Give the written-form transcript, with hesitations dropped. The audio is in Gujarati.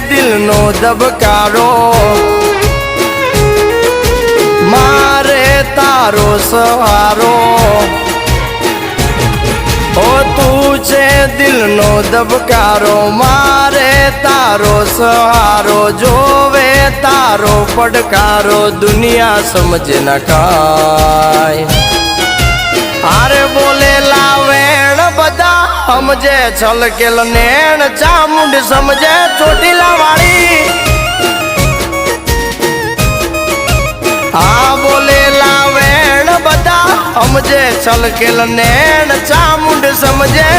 દિલનો ધબકારો મારે તારો સહારો ઓ તું છે દિલનો ધબકારો મારે તારો સહારો જોવે તારો પડકારો દુનિયા સમજે ન કાય હારે બોલેલા વેણ બધા સમજે છલકેલ નેણ ચામુંડ સમજે ચોટીલા વાળી આ બોલેલા વેણ બધા સમજે છલકેલ નેણ ચામુંડ સમજે